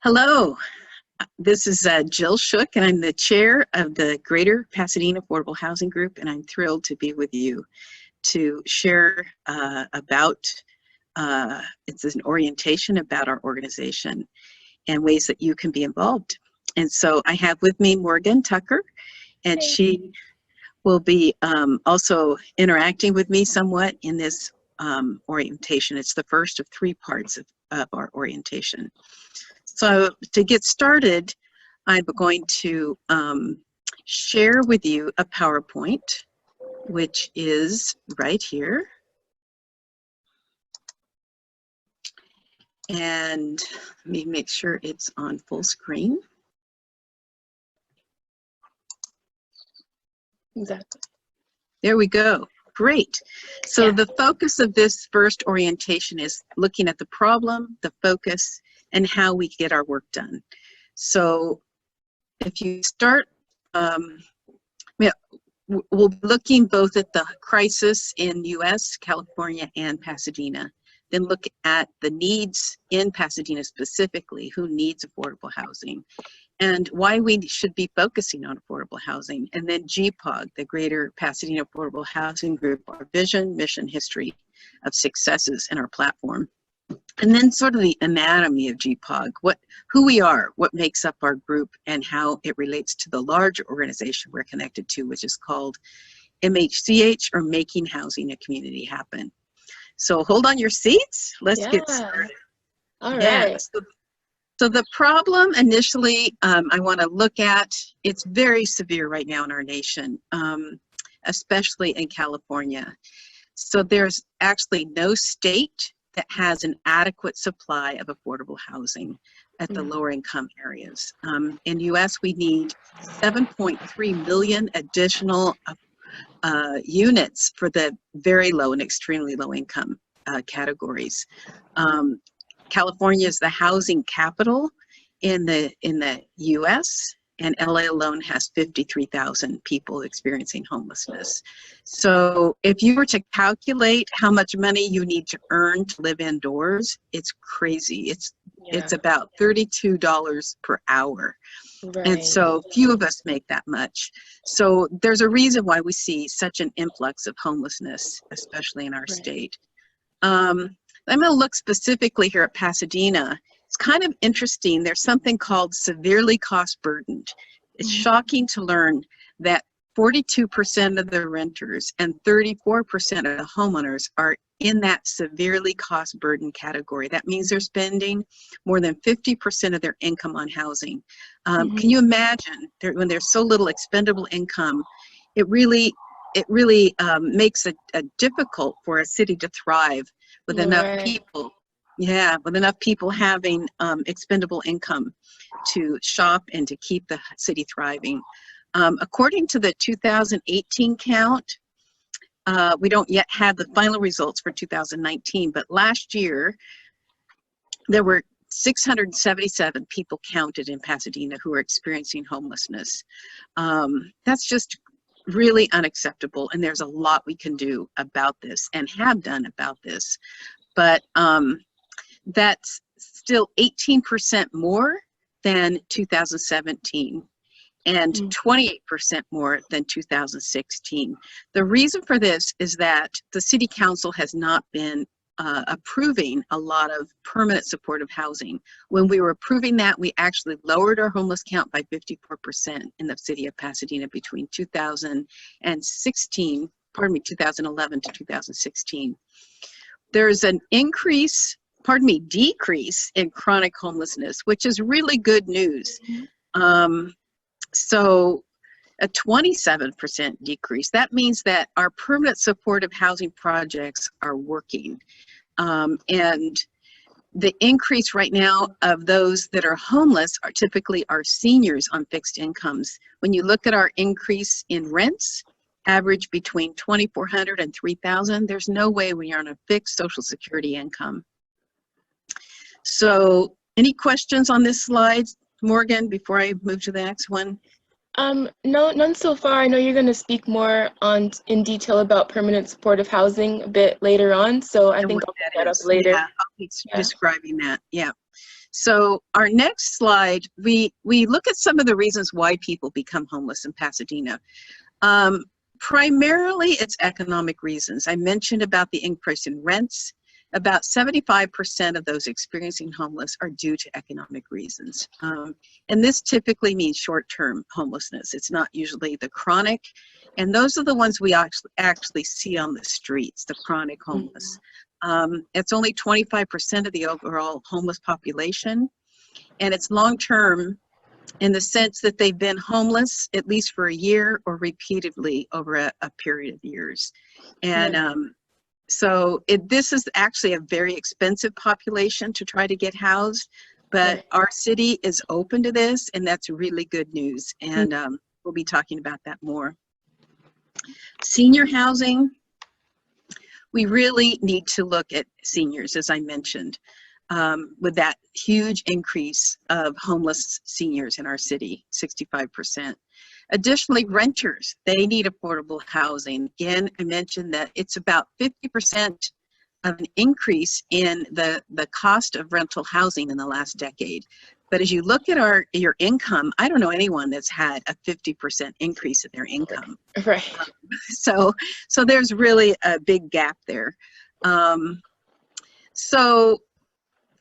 Hello, this is Jill Shook, and I'm the chair of the Greater Pasadena Affordable Housing Group, and I'm thrilled to be with you to share it's an orientation about our organization and ways that you can be involved. And so I have with me Morgan Tucker, and she will be also interacting with me somewhat in this orientation. It's the first of three parts of our orientation. So to get started, I'm going to share with you a PowerPoint, which is right here. And let me make sure it's on full screen. Exactly. There we go. Great. So the focus of this first orientation is looking at the problem, the focus, and how we get our work done. So if you start, we'll be looking both at the crisis in US, California, and Pasadena, then look at the needs in Pasadena specifically, who needs affordable housing, and why we should be focusing on affordable housing, and then GPAHG, the Greater Pasadena Affordable Housing Group, our vision, mission, history of successes in our platform. And then sort of the anatomy of GPAHG, who we are, what makes up our group, and how it relates to the larger organization we're connected to, which is called MHCH, or Making Housing a Community Happen. So hold on your seats, let's get started. All right. So the problem initially I want to look at, it's very severe right now in our nation, especially in California. So there's actually no state that has an adequate supply of affordable housing at the lower income areas. In US, we need 7.3 million additional units for the very low and extremely low income categories. California is the housing capital in the US, and LA alone has 53,000 people experiencing homelessness. So if you were to calculate how much money you need to earn to live indoors, it's crazy. It's about $32 per hour. Right. And so few of us make that much. So there's a reason why we see such an influx of homelessness, especially in our state. I'm going to look specifically here at Pasadena. It's kind of interesting. There's something called severely cost burdened. It's shocking to learn that 42% of the renters and 34% of the homeowners are in that severely cost burdened category. That means they're spending more than 50% of their income on housing. Can you imagine when there's so little expendable income, it really makes it difficult for a city to thrive with enough people. Yeah, with enough people having expendable income to shop and to keep the city thriving. According to the 2018 count, we don't yet have the final results for 2019, but last year there were 677 people counted in Pasadena who are experiencing homelessness. That's just really unacceptable, and there's a lot we can do about this and have done about this. But that's still 18% more than 2017 and 28% more than 2016. The reason for this is that the City Council has not been approving a lot of permanent supportive housing. When we were approving that, we actually lowered our homeless count by 54% in the city of Pasadena between 2011 to 2016. There's an decrease in chronic homelessness, which is really good news. So a 27% decrease. That means that our permanent supportive housing projects are working. And the increase right now of those that are homeless are typically our seniors on fixed incomes. When you look at our increase in rents, average between $2,400 and $3,000, there's no way we are on a fixed Social Security income. So any questions on this slide, Morgan, before I move to the next one? No, none so far. I know you're going to speak more in detail about permanent supportive housing a bit later on, so I think I'll pick that up later. Yeah, I'll be describing that, yeah. So our next slide, we look at some of the reasons why people become homeless in Pasadena. Primarily, it's economic reasons. I mentioned about the increase in rents. About 75% of those experiencing homeless are due to economic reasons. And this typically means short-term homelessness. It's not usually the chronic. And those are the ones we actually see on the streets, the chronic homeless. It's only 25% of the overall homeless population. And it's long-term in the sense that they've been homeless at least for a year or repeatedly over a period of years. And so this is actually a very expensive population to try to get housed, but our city is open to this, and that's really good news. And we'll be talking about that more. Senior housing, we really need to look at seniors, as I mentioned, with that huge increase of homeless seniors in our city, 65%. Additionally, renters, they need affordable housing. Again, I mentioned that it's about 50% of an increase in the cost of rental housing in the last decade. But as you look at your income, I don't know anyone that's had a 50% increase in their income. Right. So there's really a big gap there. So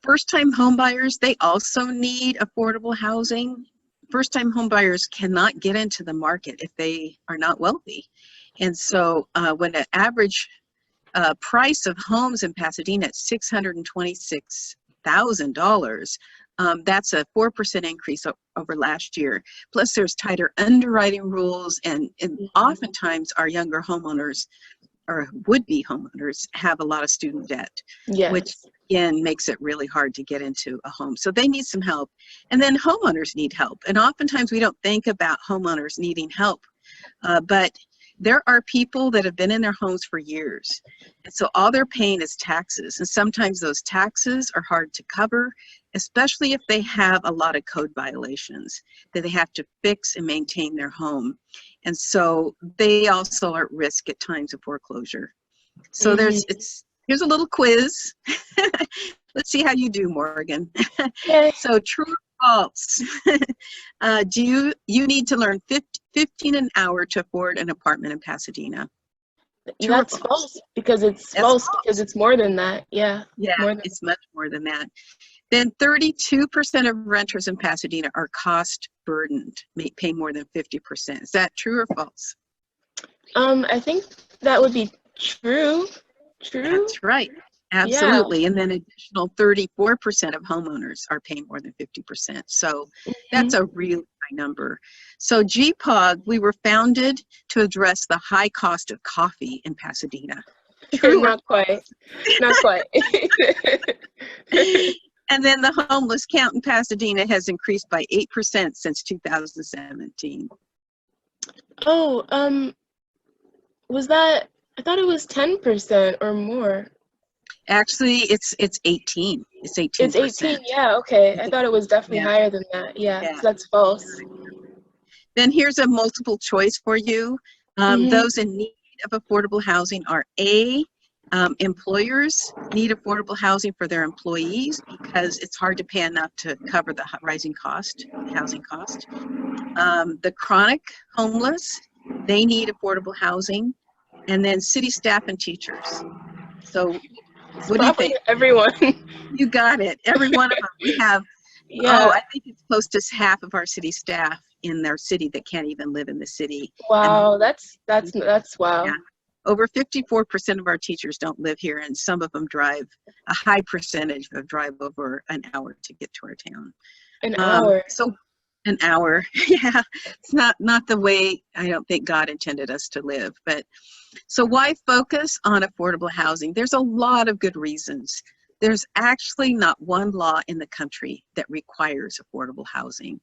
first-time homebuyers, they also need affordable housing. First-time homebuyers cannot get into the market if they are not wealthy. And so when an average price of homes in Pasadena at $626,000, that's a 4% increase over last year. Plus there's tighter underwriting rules, and oftentimes our younger homeowners or would-be homeowners have a lot of student debt, which again makes it really hard to get into a home. So they need some help. And then homeowners need help. And oftentimes we don't think about homeowners needing help, but there are people that have been in their homes for years. And so all they're paying is taxes. And sometimes those taxes are hard to cover, especially if they have a lot of code violations that they have to fix and maintain their home. And so they also are at risk at times of foreclosure. So here's a little quiz. Let's see how you do, Morgan. So true or false? Do you need to learn 15 an hour to afford an apartment in Pasadena? That's false because it's because it's more than that. Yeah, it's much more than that. Then 32% of renters in Pasadena are cost burdened, pay more than 50%. Is that true or false? I think that would be true. That's right. Absolutely. Yeah. And then additional 34% of homeowners are paying more than 50%. So that's a really high number. So GPAHG, we were founded to address the high cost of coffee in Pasadena. True? Not quite. Not quite. And then the homeless count in Pasadena has increased by 8% since 2017. Oh, was that, I thought it was 10% or more. Actually, it's 18. It's 18%. It's 18, yeah, okay. I thought it was definitely higher than that. Yeah. So that's false. Then here's a multiple choice for you. Those in need of affordable housing are A, employers need affordable housing for their employees because it's hard to pay enough to cover the rising housing cost. The chronic homeless, they need affordable housing. And then city staff and teachers. So what do you think? Everyone. You got it. Every one of them. We have, I think it's close to half of our city staff in their city that can't even live in the city. Wow, that's wow. Yeah. Over 54% of our teachers don't live here, and some of them drive, a high percentage of drive over an hour to get to our town. An hour. So an hour. Yeah, it's not the way I don't think God intended us to live. But so why focus on affordable housing? There's a lot of good reasons. There's actually not one law in the country that requires affordable housing.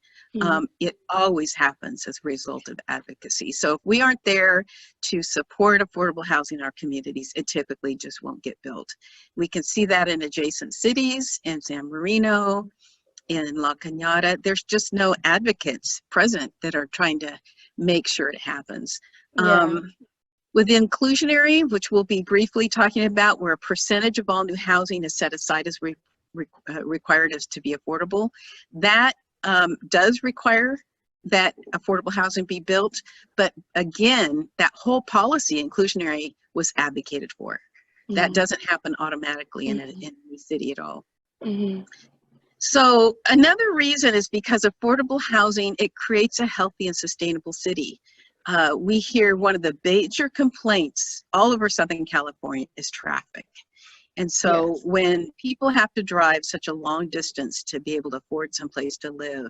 It always happens as a result of advocacy. So if we aren't there to support affordable housing in our communities, it typically just won't get built. We can see that in adjacent cities, in San Marino, in La Cañada. There's just no advocates present that are trying to make sure it happens. With inclusionary, which we'll be briefly talking about, where a percentage of all new housing is set aside as required as to be affordable. That does require that affordable housing be built, but again, that whole policy, inclusionary, was advocated for. That doesn't happen automatically in any city at all. So another reason is because affordable housing, it creates a healthy and sustainable city. We hear one of the major complaints all over Southern California is traffic. And so when people have to drive such a long distance to be able to afford someplace to live,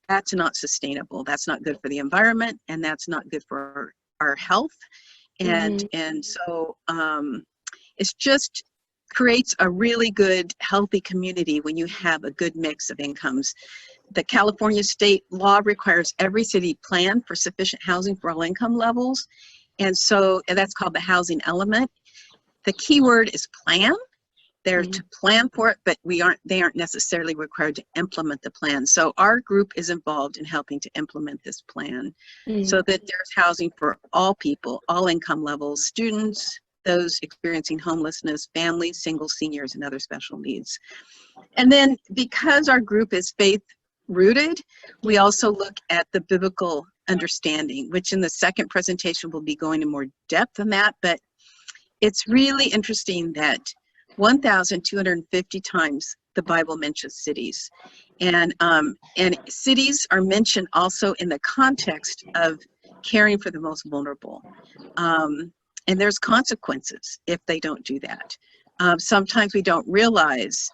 that's not sustainable. That's not good for the environment, and that's not good for our health. And so it's just creates a really good, healthy community when you have a good mix of incomes. The California state law requires every city plan for sufficient housing for all income levels. And so that's called the housing element. The key word is plan. They're to plan for it, but they aren't necessarily required to implement the plan. So our group is involved in helping to implement this plan so that there's housing for all people, all income levels, students, those experiencing homelessness, families, single seniors, and other special needs. And then because our group is faith rooted, we also look at the biblical understanding, which in the second presentation will be going in more depth on that. But it's really interesting that 1,250 times the Bible mentions cities. And cities are mentioned also in the context of caring for the most vulnerable. And there's consequences if they don't do that. Sometimes we don't realize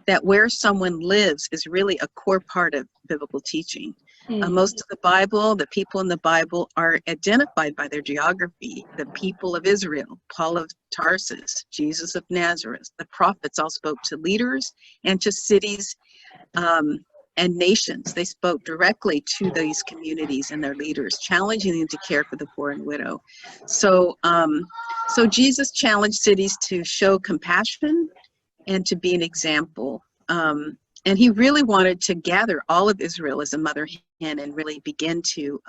that where someone lives is really a core part of biblical teaching. Most of the Bible, the people in the Bible are identified by their geography. The people of Israel, Paul of Tarsus, Jesus of Nazareth, the prophets all spoke to leaders and to cities and nations. They spoke directly to these communities and their leaders, challenging them to care for the poor and widow. So, so Jesus challenged cities to show compassion and to be an example. And he really wanted to gather all of Israel as a mother hen and really begin to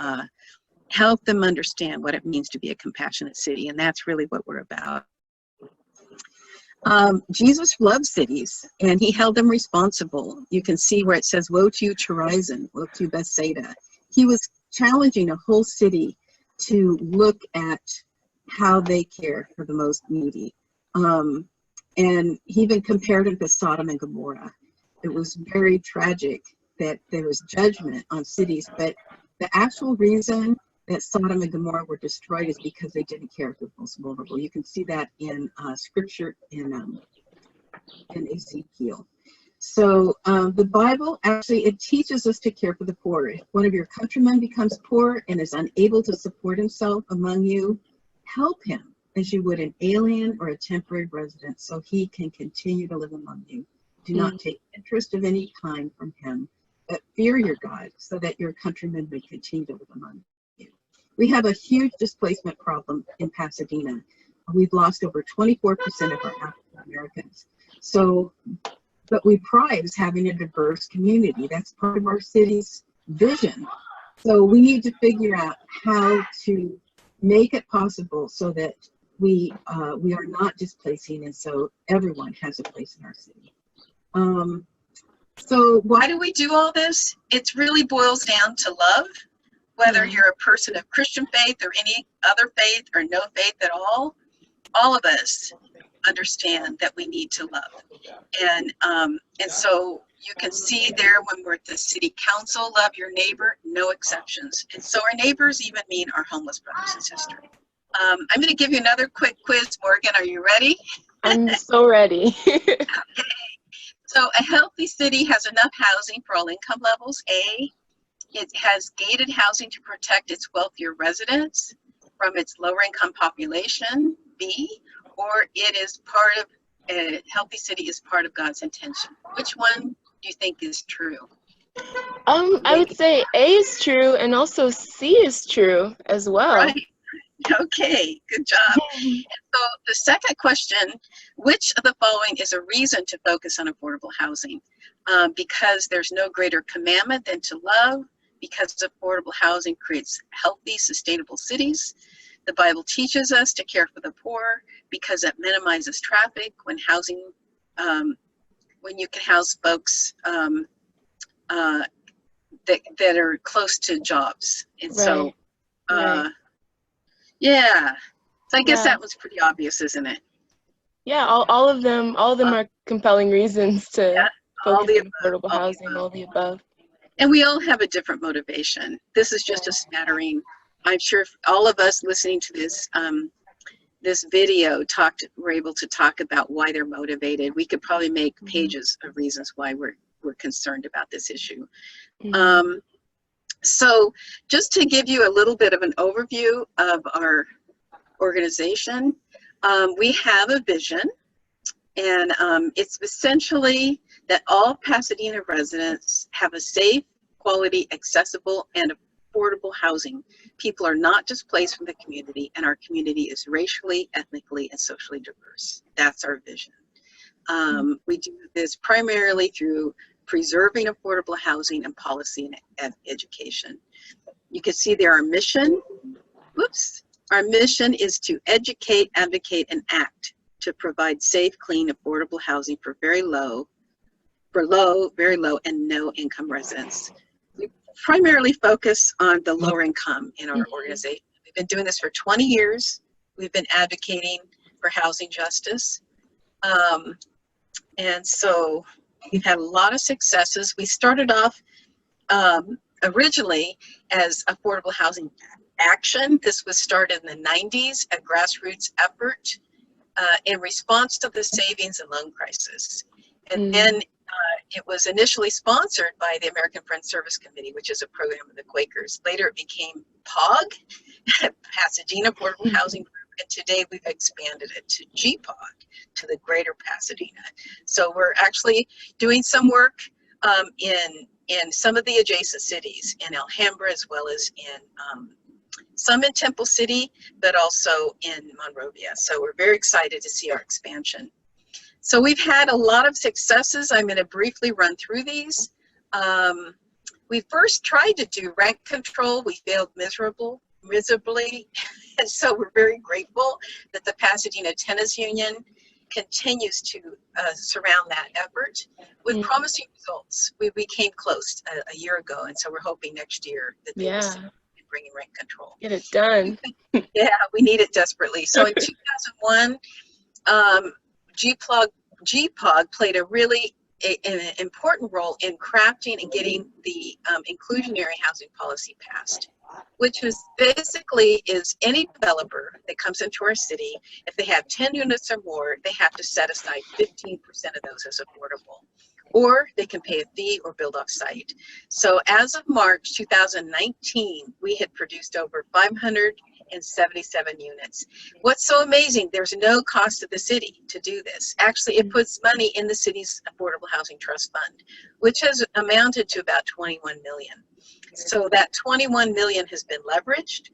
help them understand what it means to be a compassionate city. And that's really what we're about. Jesus loved cities, and he held them responsible. You can see where it says, woe to you, Chorazin, woe to you, Bethsaida. He was challenging a whole city to look at how they care for the most needy. And he even compared it to Sodom and Gomorrah. It was very tragic that there was judgment on cities, but the actual reason that Sodom and Gomorrah were destroyed is because they didn't care for the most vulnerable. You can see that in scripture in Ezekiel. So the Bible actually, it teaches us to care for the poor. If one of your countrymen becomes poor and is unable to support himself among you, help him as you would an alien or a temporary resident so he can continue to live among you. Do not take interest of any kind from him, but fear your God so that your countrymen may continue to live among you. We have a huge displacement problem in Pasadena. We've lost over 24% of our African Americans. So, but we pride as having a diverse community. That's part of our city's vision. So we need to figure out how to make it possible so that we are not displacing, and so everyone has a place in our city. So why do we do all this? It really boils down to love, whether you're a person of Christian faith or any other faith or no faith at all of us understand that we need to love. And so you can see there when we're at the city council, love your neighbor, no exceptions. And so our neighbors even mean our homeless brothers and sisters. I'm going to give you another quick quiz, Morgan. Are you ready? I'm so ready. Okay. So a healthy city has enough housing for all income levels. A, it has gated housing to protect its wealthier residents from its lower income population. B, or it is part of, a healthy city is part of God's intention. Which one do you think is true? I would say A is true, and also C is true as well. Right. Okay, good job. And so the second question, which of the following is a reason to focus on affordable housing? Because there's no greater commandment than to love, because affordable housing creates healthy, sustainable cities. The Bible teaches us to care for the poor because it minimizes traffic when when you can house folks that are close to jobs. And so, Right. yeah. So I guess Yeah. that was pretty obvious, isn't it? Yeah, all of them are compelling reasons Yeah, to all focus the on above, affordable all the housing, above. all the above. And we all have a different motivation. This is just a smattering. I'm sure if all of us listening to this this video were able to talk about why they're motivated. We could probably make pages of reasons why we're concerned about this issue. So just to give you a little bit of an overview of our organization, we have a vision, and it's essentially that all Pasadena residents have a safe, quality, accessible, and affordable housing. People are not displaced from the community, and our community is racially, ethnically, and socially diverse. That's our vision. We do this primarily through preserving affordable housing and policy and education. You can see there our mission. Whoops. Our mission is to educate, advocate, and act to provide safe, clean, affordable housing for very low, very low, and no income residents. We primarily focus on the lower income in our organization. We've been doing this for 20 years. We've been advocating for housing justice. And so we've had a lot of successes. We started off originally as Affordable Housing Action. This was started in the 90s, a grassroots effort in response to the savings and loan crisis. And then it was initially sponsored by the American Friends Service Committee, which is a program of the Quakers. Later it became PAHG, Pasadena Affordable Housing Group, and today we've expanded it to GPAHG, to the Greater Pasadena. So we're actually doing some work in some of the adjacent cities, in Alhambra, as well as in some in Temple City, but also in Monrovia. So we're very excited to see our expansion. So we've had a lot of successes. I'm going to briefly run through these. We first tried to do rent control. We failed miserably. And so we're very grateful that the Pasadena Tenants Union continues to surround that effort with promising results. We came close a year ago, and so we're hoping next year that they will see bringing rent control. Get it done. Yeah, we need it desperately. So in 2001, GPAHG played a really an important role in crafting and getting the inclusionary housing policy passed, which is basically is any developer that comes into our city, if they have 10 units or more, they have to set aside 15% of those as affordable, or they can pay a fee or build off site. So as of March 2019, we had produced over 577 units. What's so amazing, there's no cost to the city to do this. Actually, it puts money in the city's Affordable Housing Trust Fund, which has amounted to about 21 million. So that 21 million has been leveraged,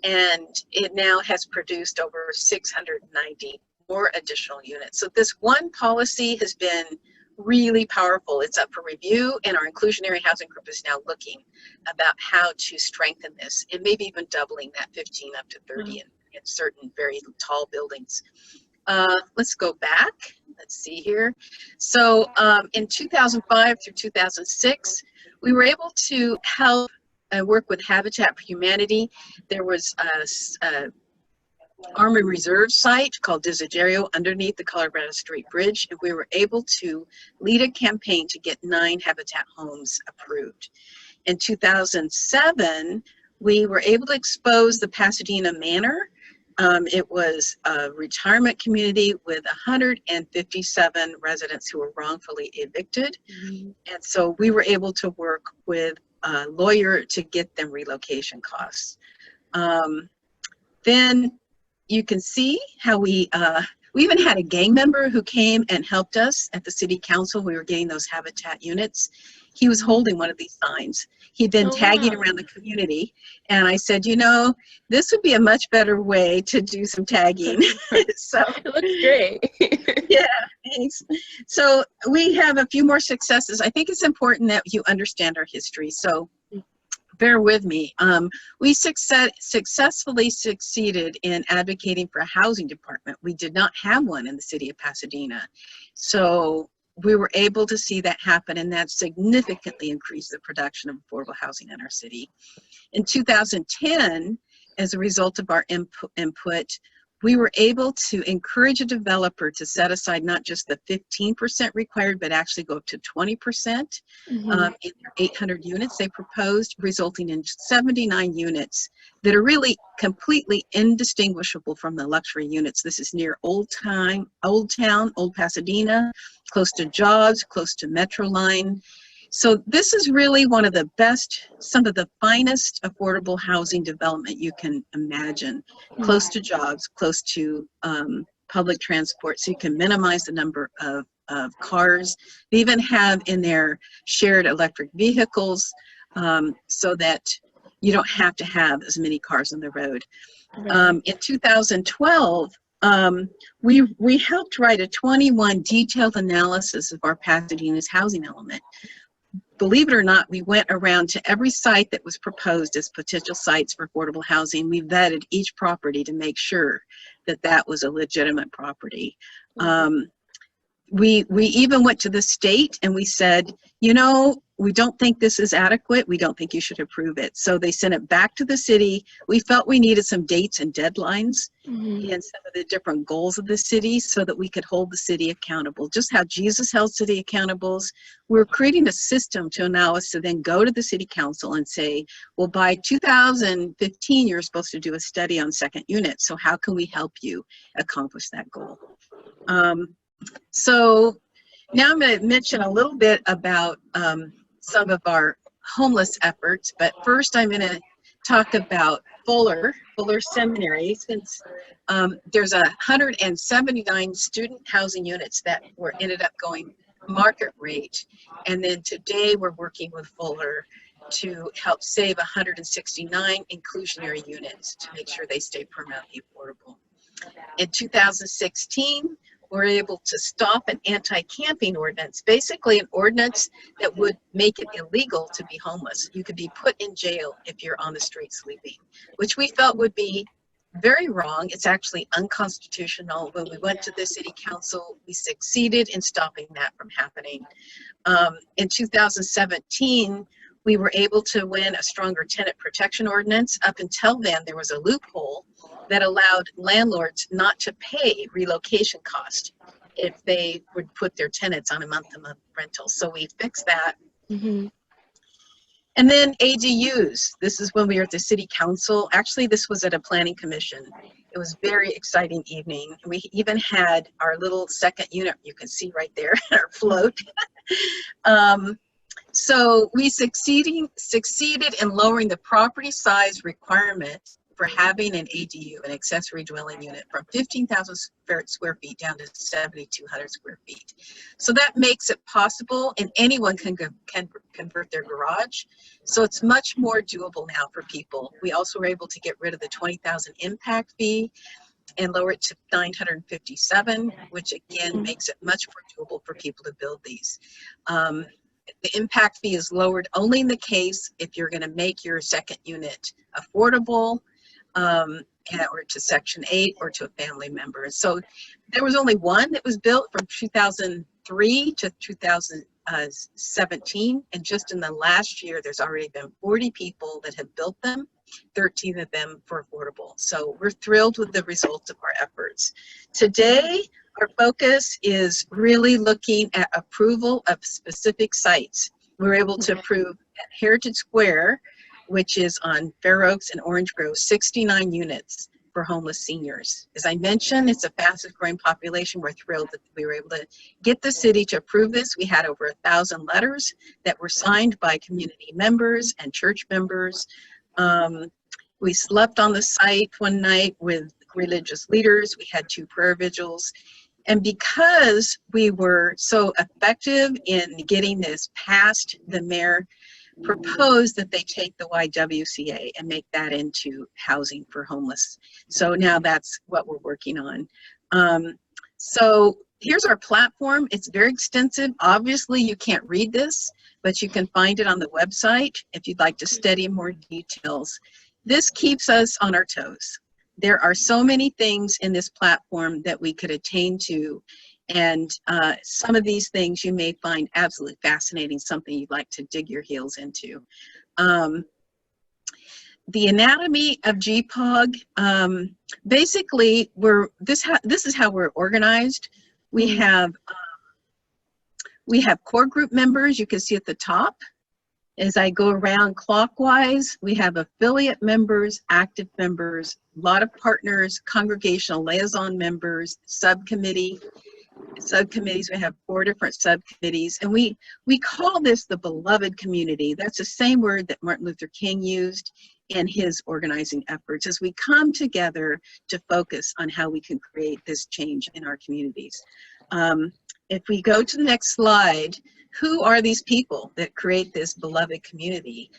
and it now has produced over 690 more additional units. So this one policy has been really powerful. It's up for review, and our inclusionary housing group is now looking about how to strengthen this, and maybe even doubling that 15 up to 30 in certain very tall buildings. Let's go back. Let's see here. So in 2005 through 2006, we were able to help work with Habitat for Humanity. There was a Army Reserve site called Desiderio underneath the Colorado Street Bridge, and we were able to lead a campaign to get 9 Habitat homes approved. In 2007, we were able to expose the Pasadena Manor. It was a retirement community with 157 residents who were wrongfully evicted. And so we were able to work with a lawyer to get them relocation costs. Then you can see how we even had a gang member who came and helped us at the city council. We were getting those Habitat units. He was holding one of these signs. He'd been tagging around the community, and I said, you know, this would be a much better way to do some tagging. So it looks great. Yeah, thanks. So we have a few more successes. I think it's important that you understand our history. So bear with me. We successfully succeeded in advocating for a housing department. We did not have one in the city of Pasadena. So we were able to see that happen, and that significantly increased the production of affordable housing in our city. In 2010, as a result of our input, we were able to encourage a developer to set aside not just the 15% required, but actually go up to 20% in their 800 units they proposed, resulting in 79 units that are really completely indistinguishable from the luxury units. This is near Old Town, Old Pasadena, close to jobs, close to Metro Line. So this is really one of the best, some of the finest affordable housing development you can imagine. Close to jobs, close to public transport, so you can minimize the number of cars. They even have in there shared electric vehicles so that you don't have to have as many cars on the road. In 2012, we helped write a 21 detailed analysis of our Pasadena's housing element. Believe it or not, we went around to every site that was proposed as potential sites for affordable housing. We vetted each property to make sure that that was a legitimate property. We even went to the state and we said, you know, we don't think this is adequate. We don't think you should approve it. So they sent it back to the city. We felt we needed some dates and deadlines and some of the different goals of the city so that we could hold the city accountable. Just how Jesus held city accountable. We're creating a system to allow us to then go to the city council and say, well, by 2015, you're supposed to do a study on second unit. So how can we help you accomplish that goal? So now I'm going to mention a little bit about some of our homeless efforts, but first I'm going to talk about Fuller Seminary, since there's 179 student housing units that ended up going market rate, and then today we're working with Fuller to help save 169 inclusionary units to make sure they stay permanently affordable. In 2016, we're able to stop an anti-camping ordinance, basically an ordinance that would make it illegal to be homeless. You could be put in jail if you're on the street sleeping, which we felt would be very wrong. It's actually unconstitutional. When we went to the city council, we succeeded in stopping that from happening. In 2017, we were able to win a stronger tenant protection ordinance. Up until then, there was a loophole that allowed landlords not to pay relocation costs if they would put their tenants on a month-to-month rental. So we fixed that. And then ADUs. This is when we were at the city council. Actually, this was at a planning commission. It was a very exciting evening. We even had our little second unit, you can see right there, our float. So we succeeded in lowering the property size requirement for having an ADU, an accessory dwelling unit, from 15,000 square feet down to 7,200 square feet. So that makes it possible, and anyone can convert their garage. So it's much more doable now for people. We also were able to get rid of the 20,000 impact fee and lower it to 957, which again makes it much more doable for people to build these. The impact fee is lowered only in the case if you're going to make your second unit affordable, or to Section 8 or to a family member. So there was only one that was built from 2003 to 2017, and just in the last year there's already been 40 people that have built them, 13 of them for affordable. So we're thrilled with the results of our efforts. Today our focus is really looking at approval of specific sites. We were able to approve at Heritage Square, which is on Fair Oaks and Orange Grove, 69 units for homeless seniors. As I mentioned, it's the fastest growing population. We're thrilled that we were able to get the city to approve this. We had over 1,000 letters that were signed by community members and church members. We slept on the site one night with religious leaders. We had 2 prayer vigils. And because we were so effective in getting this passed, the mayor proposed that they take the YWCA and make that into housing for homeless. So now that's what we're working on. So here's our platform. It's very extensive. Obviously, you can't read this, but you can find it on the website if you'd like to study more details. This keeps us on our toes. There are so many things in this platform that we could attain to And some of these things you may find absolutely fascinating, something you'd like to dig your heels into. The anatomy of GPAHG, basically, this is how we're organized. We have core group members, you can see at the top. As I go around clockwise, we have affiliate members, active members, a lot of partners, congregational liaison members, subcommittees. We have 4 different subcommittees, and we call this the beloved community. That's the same word that Martin Luther King used in his organizing efforts, as we come together to focus on how we can create this change in our communities. If we go to the next slide, who are these people that create this beloved community?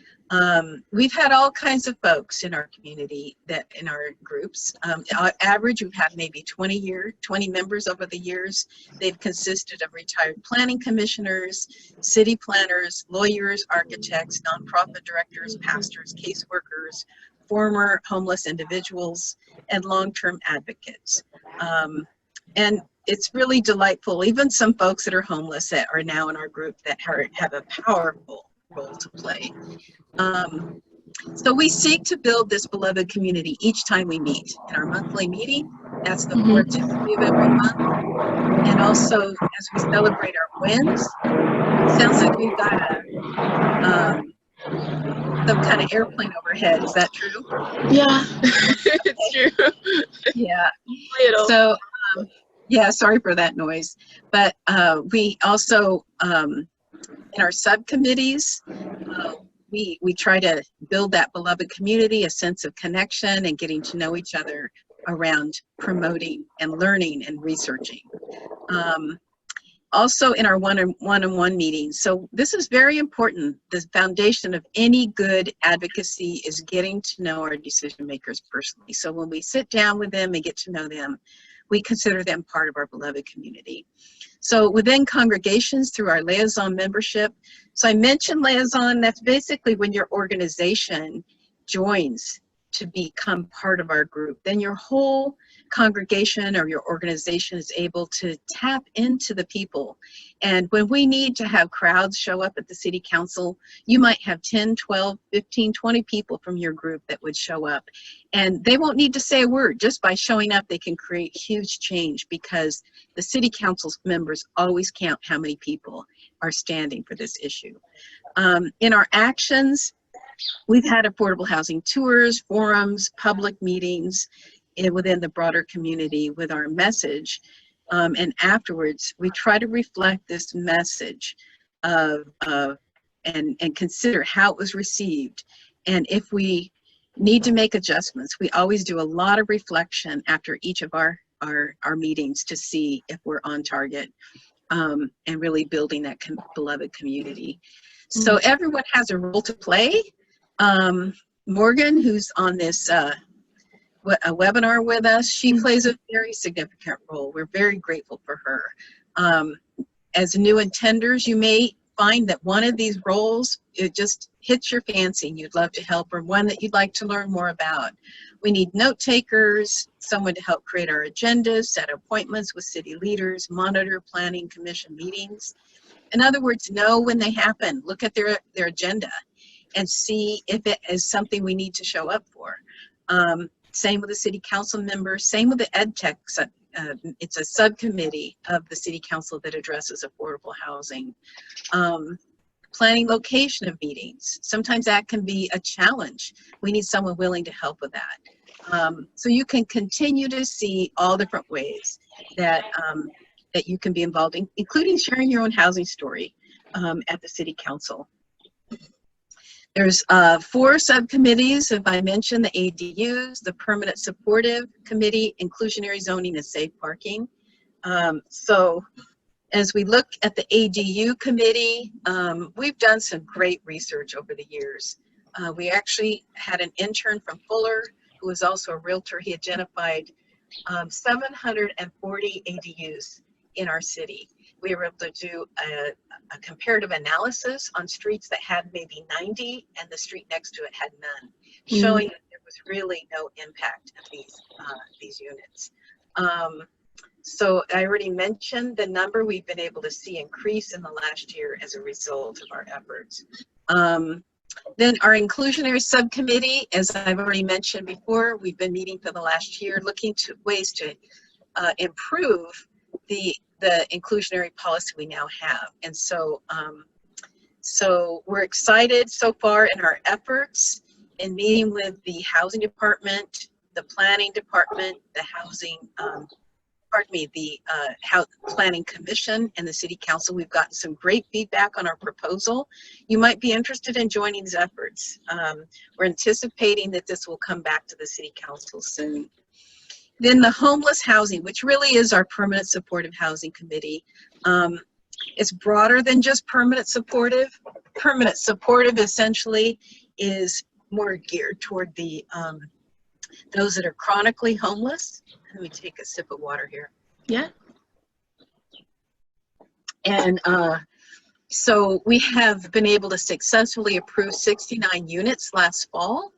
We've had all kinds of folks in our community, that in our groups. On average, we've had maybe 20 members over the years. They've consisted of retired planning commissioners, city planners, lawyers, architects, nonprofit directors, pastors, caseworkers, former homeless individuals, and long-term advocates. And it's really delightful. Even some folks that are homeless that are now in our group that have a powerful role to play. So we seek to build this beloved community each time we meet. In our monthly meeting, that's the 4th Tuesday of every month. And also as we celebrate our wins. It sounds like we've got some kind of airplane overhead. Is that true? Yeah, it's true. Yeah. So, yeah, sorry for that noise. But we also, in our subcommittees, we try to build that beloved community, a sense of connection and getting to know each other around promoting and learning and researching. Also in our one-on-one meetings. So this is very important. The foundation of any good advocacy is getting to know our decision makers personally. So when we sit down with them and get to know them, we consider them part of our beloved community. So within congregations, through our liaison membership, so I mentioned liaison, that's basically when your organization joins to become part of our group. Then your whole congregation or your organization is able to tap into the people. And when we need to have crowds show up at the city council, you might have 10, 12, 15, 20 people from your group that would show up. And they won't need to say a word. Just by showing up, they can create huge change, because the city council's members always count how many people are standing for this issue. In our actions, we've had affordable housing tours, forums, public meetings within the broader community with our message. And afterwards, we try to reflect this message and consider how it was received. And if we need to make adjustments, we always do a lot of reflection after each of our meetings to see if we're on target, and really building that beloved community. So everyone has a role to play. Morgan, who's on this webinar with us, she plays a very significant role. We're very grateful for her. As new attenders, you may find that one of these roles, it just hits your fancy and you'd love to help, or one that you'd like to learn more about. We need note takers, someone to help create our agendas, set appointments with city leaders, monitor planning commission meetings. In other words, know when they happen, look at their agenda and see if it is something we need to show up for. Same with the city council members, same with the ed tech. It's a subcommittee of the city council that addresses affordable housing. Planning location of meetings. Sometimes that can be a challenge. We need someone willing to help with that. So you can continue to see all different ways that, that you can be involved in, including sharing your own housing story at the city council. There's 4 subcommittees, if I mentioned, the ADUs, the Permanent Supportive Committee, Inclusionary Zoning and Safe Parking. So as we look at the ADU committee, we've done some great research over the years. We actually had an intern from Fuller who was also a realtor. He identified 740 ADUs in our city. We were able to do a comparative analysis on streets that had maybe 90 and the street next to it had none, showing that there was really no impact of these units. So I already mentioned the number we've been able to see increase in the last year as a result of our efforts. Then our inclusionary subcommittee, as I've already mentioned before, we've been meeting for the last year, looking to ways to improve the inclusionary policy we now have. And so, so we're excited so far in our efforts in meeting with the housing department, the planning department, the housing, the planning commission and the city council. We've gotten some great feedback on our proposal. You might be interested in joining these efforts. We're anticipating that this will come back to the city council soon. Then the homeless housing, which really is our permanent supportive housing committee. It's broader than just permanent supportive. Permanent supportive essentially is more geared toward the those that are chronically homeless. Let me take a sip of water here. Yeah. And so we have been able to successfully approve 69 units last fall,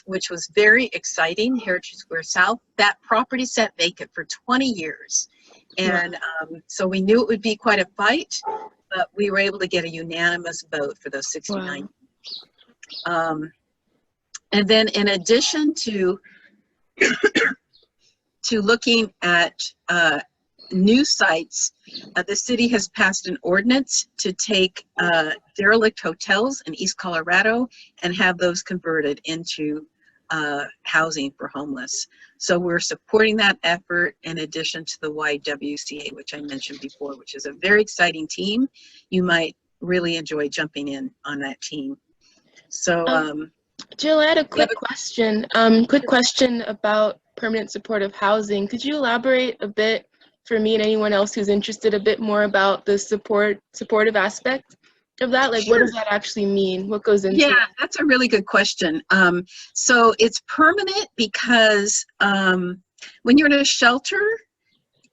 which was very exciting. Heritage Square South, that property sat vacant for 20 years. And so we knew it would be quite a fight, but we were able to get a unanimous vote for those 69. Wow. And then in addition to looking at new sites, the city has passed an ordinance to take derelict hotels in East Colorado and have those converted into housing for homeless. So we're supporting that effort in addition to the YWCA, which I mentioned before, which is a very exciting team. You might really enjoy jumping in on that team. So Jill, I had a quick question. Quick question about permanent supportive housing. Could you elaborate a bit for me and anyone else who's interested a bit more about the supportive aspect of that? Like, Sure. What does that actually mean? What goes into it? Yeah, that's a really good question. So it's permanent because when you're in a shelter,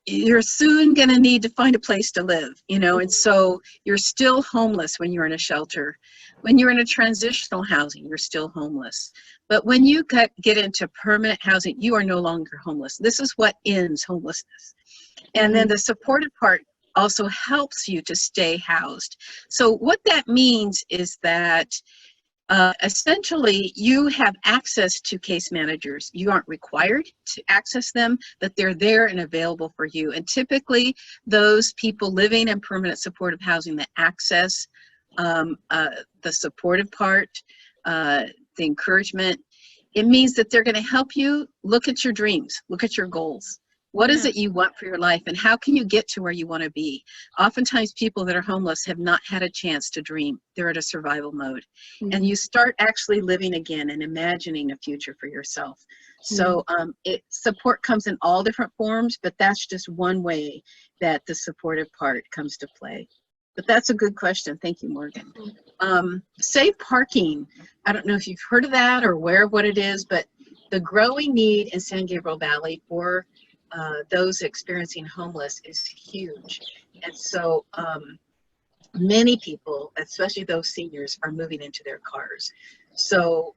you're soon going to need to find a place to live, you know, and so you're still homeless when you're in a shelter. When you're in a transitional housing, you're still homeless. But when you get into permanent housing, you are no longer homeless. This is what ends homelessness. And then the supportive part also helps you to stay housed. So what that means is that essentially you have access to case managers. You aren't required to access them, but they're there and available for you. And typically those people living in permanent supportive housing that access the supportive part, the encouragement, it means that they're going to help you look at your dreams, look at your goals. What is it you want for your life, and how can you get to where you want to be? Oftentimes people that are homeless have not had a chance to dream. They're at a survival mode. And you start actually living again and imagining a future for yourself. So support comes in all different forms, but that's just one way that the supportive part comes to play. But that's a good question. Thank you, Morgan. Safe parking. I don't know if you've heard of that or aware of what it is, but the growing need in San Gabriel Valley for those experiencing homeless is huge. And so many people, especially those seniors, are moving into their cars. So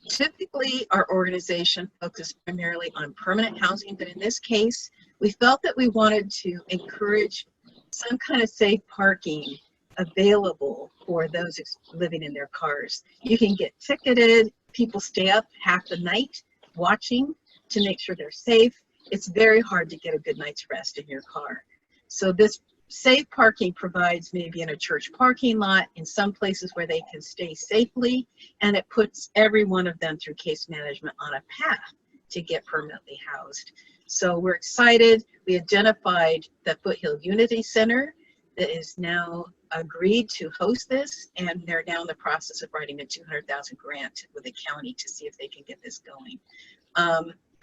typically our organization focuses primarily on permanent housing, but in this case, we felt that we wanted to encourage some kind of safe parking available for those living in their cars. You can get ticketed. People stay up half the night watching to make sure they're safe. It's very hard to get a good night's rest in your car. So this safe parking provides maybe in a church parking lot, in some places where they can stay safely, and it puts every one of them through case management on a path to get permanently housed. So we're excited. We identified the Foothill Unity Center that is now agreed to host this, and they're now in the process of writing a $200,000 grant with the county to see if they can get this going.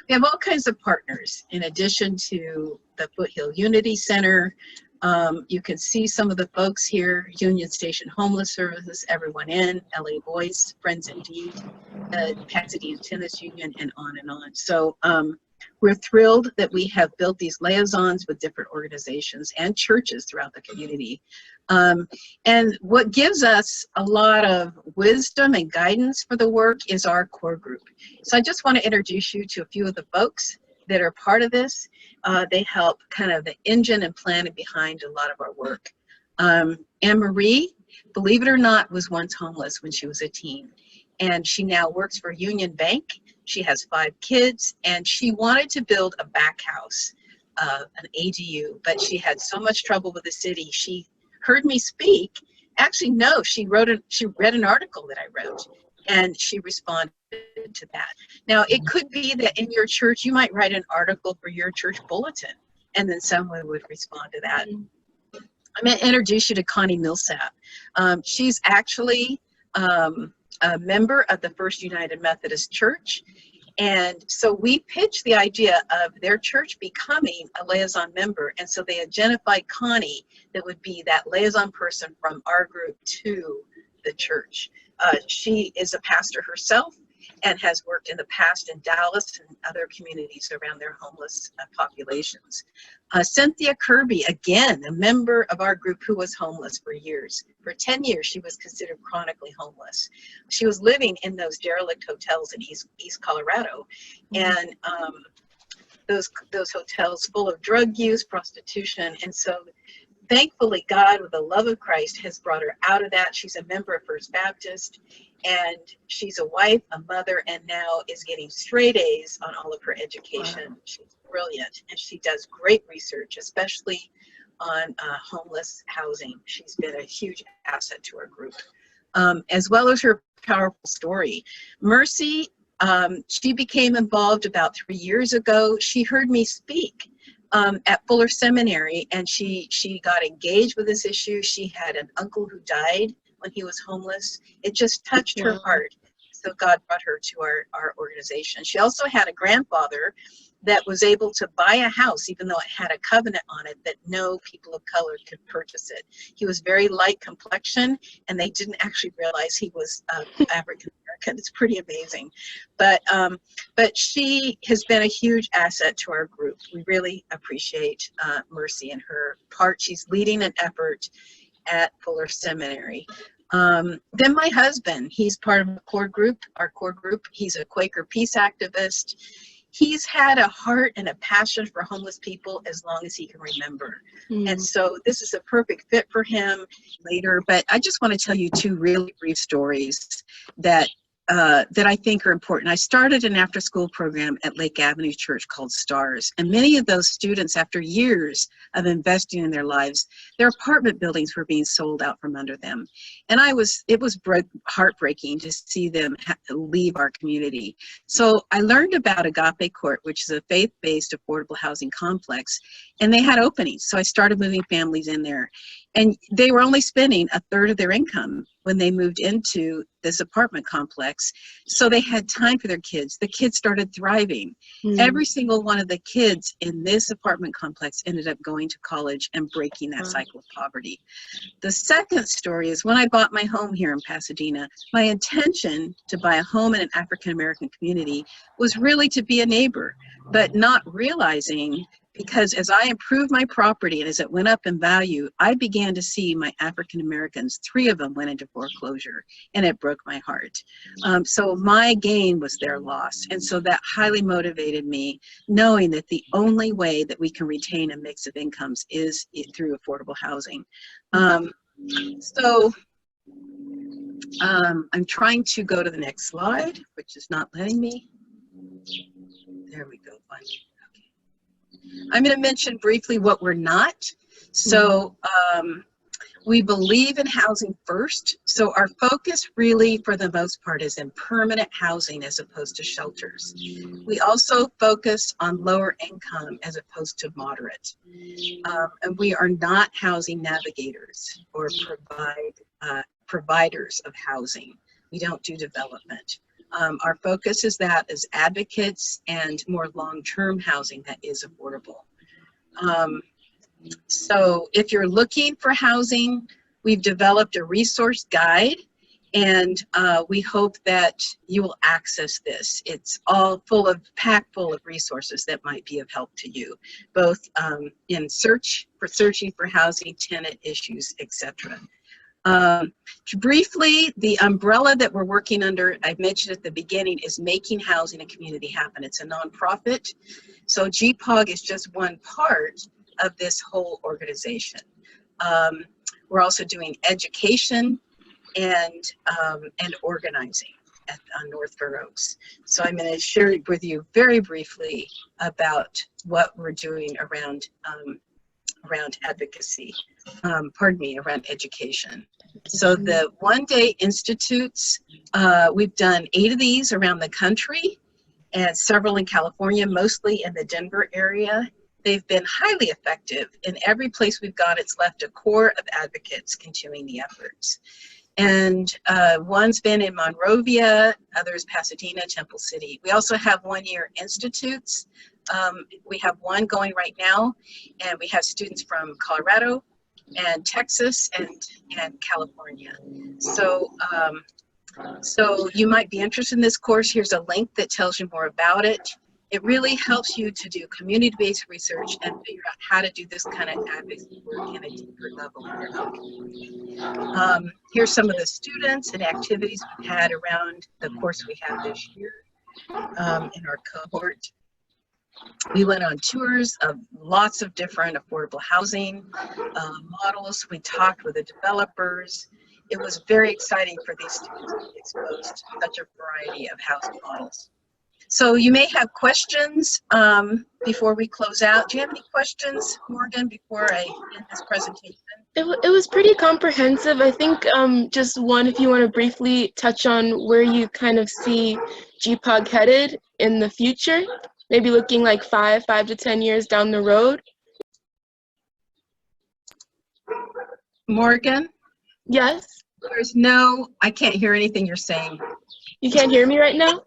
We have all kinds of partners in addition to the Foothill Unity Center. You can see some of the folks here: Union Station Homeless Services, Everyone In, LA Voice, Friends Indeed, Pasadena Tennis Union, and on and on. So we're thrilled that we have built these liaisons with different organizations and churches throughout the community. And what gives us a lot of wisdom and guidance for the work is our core group. So I just want to introduce you to a few of the folks that are part of this. They help kind of the engine and planning behind a lot of our work. Anne-Marie, believe it or not, was once homeless when she was a teen. And she now works for Union Bank. She has 5 kids, and she wanted to build a back house, an ADU, but she had so much trouble with the city. She heard me speak. Actually, no, she read an article that I wrote, and she responded to that. Now, it could be that in your church, you might write an article for your church bulletin, and then someone would respond to that. I'm going to introduce you to Connie Millsap. She's actually a member of the First United Methodist Church. And so we pitched the idea of their church becoming a liaison member. And so they identified Connie that would be that liaison person from our group to the church. She is a pastor herself and has worked in the past in Dallas and other communities around their homeless populations. Cynthia Kirby, again, a member of our group who was homeless for years. For 10 years, she was considered chronically homeless. She was living in those derelict hotels in East Colorado. And those hotels full of drug use, prostitution. And so thankfully, God, with the love of Christ, has brought her out of that. She's a member of First Baptist, and she's a wife, a mother, and now is getting straight A's on all of her education. Wow. She's brilliant, and she does great research, especially on homeless housing. She's been a huge asset to our group, as well as her powerful story. Mercy, she became involved about 3 years ago. She heard me speak at Fuller Seminary, and she got engaged with this issue. She had an uncle who died when he was homeless. It just touched her heart. So God brought her to our organization. She also had a grandfather that was able to buy a house, even though it had a covenant on it that no people of color could purchase it. He was very light complexion, and they didn't actually realize he was African American. It's pretty amazing. But she has been a huge asset to our group. We really appreciate Mercy and her part. She's leading an effort at Fuller Seminary. Then my husband, he's part of our core group. He's a Quaker peace activist. He's had a heart and a passion for homeless people as long as he can remember. And so this is a perfect fit for him later. But I just want to tell you 2 really brief stories that I think are important. I started an after-school program at Lake Avenue Church called STARS, and many of those students, after years of investing in their lives, their apartment buildings were being sold out from under them. And it was heartbreaking to see them leave our community. So I learned about Agape Court, which is a faith-based affordable housing complex, and they had openings. So I started moving families in there. And they were only spending 1/3 of their income when they moved into this apartment complex. So they had time for their kids. The kids started thriving. Every single one of the kids in this apartment complex ended up going to college and breaking that cycle of poverty. The second story is when I bought my home here in Pasadena, my intention to buy a home in an African American community was really to be a neighbor, but not realizing, because as I improved my property and as it went up in value, I began to see my African Americans, 3 of them went into foreclosure, and it broke my heart. So my gain was their loss. And so that highly motivated me, knowing that the only way that we can retain a mix of incomes is through affordable housing. I'm trying to go to the next slide, which is not letting me. There we go, finally. I'm going to mention briefly what we're not. So we believe in housing first. So our focus really, for the most part, is in permanent housing as opposed to shelters. We also focus on lower income as opposed to moderate. And we are not housing navigators or providers of housing. We don't do development. Our focus is that as advocates and more long-term housing that is affordable. So if you're looking for housing, we've developed a resource guide, and we hope that you will access this. It's all packed full of resources that might be of help to you, both in searching for housing, tenant issues, etc. Briefly, the umbrella that we're working under, I mentioned at the beginning, is Making Housing and Community Happen. It's a nonprofit. So GPAHG is just one part of this whole organization. We're also doing education and organizing on North Fair Oaks. So I'm going to share with you very briefly about what we're doing around advocacy, around education. So the one-day institutes, we've done 8 of these around the country and several in California, mostly in the Denver area. They've been highly effective. In every place we've gone, it's left a core of advocates continuing the efforts. And one's been in Monrovia, others Pasadena, Temple City. We also have one-year institutes. We have one going right now, and we have students from Colorado and Texas and California. So, so you might be interested in this course. Here's a link that tells you more about it. It really helps you to do community-based research and figure out how to do this kind of advocacy work in a deeper level in your own community. Here's some of the students and activities we've had around the course we have this year in our cohort. We went on tours of lots of different affordable housing models. We talked with the developers. It was very exciting for these students to be exposed to such a variety of housing models. So you may have questions before we close out. Do you have any questions, Morgan, before I end this presentation? It was pretty comprehensive. I think just one, if you want to briefly touch on where you kind of see GPAHG headed in the future, maybe looking like 5 to 10 years down the road. Morgan? Yes? I can't hear anything you're saying. You can't hear me right now?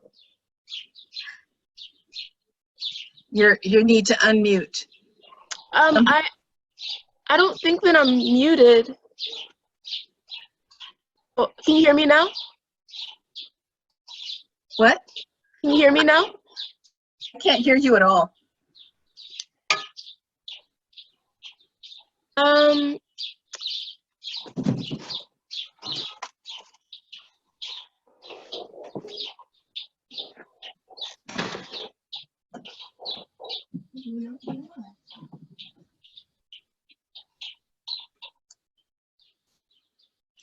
You need to unmute. I don't think that I'm muted. Oh, can you hear me now? What? Can you hear me now? I can't hear you at all.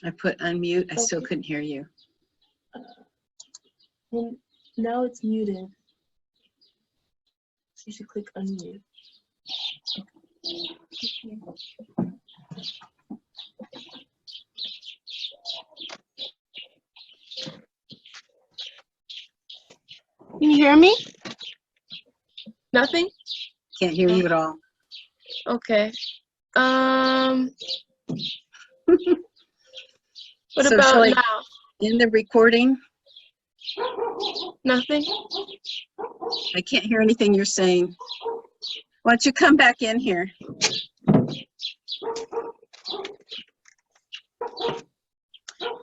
I put unmute. I still couldn't hear you. And now it's muted. So you should click unmute. Can you hear me? Nothing? Can't hear you at all. Okay. What So about shall I now? end the recording? Nothing? I can't hear anything you're saying. Why don't you come back in here?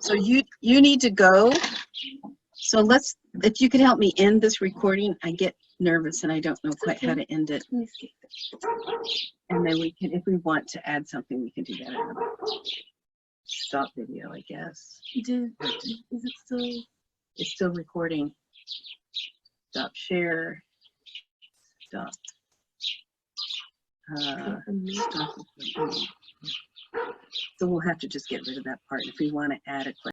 So you need to go. So if you could help me end this recording, I get nervous and I don't know quite how to end it. And then we can, if we want to add something, we can do that. Stop video, I guess. Is it still? It's still recording. Stop share. Stop. Stop. So we'll have to just get rid of that part if we want to add a question.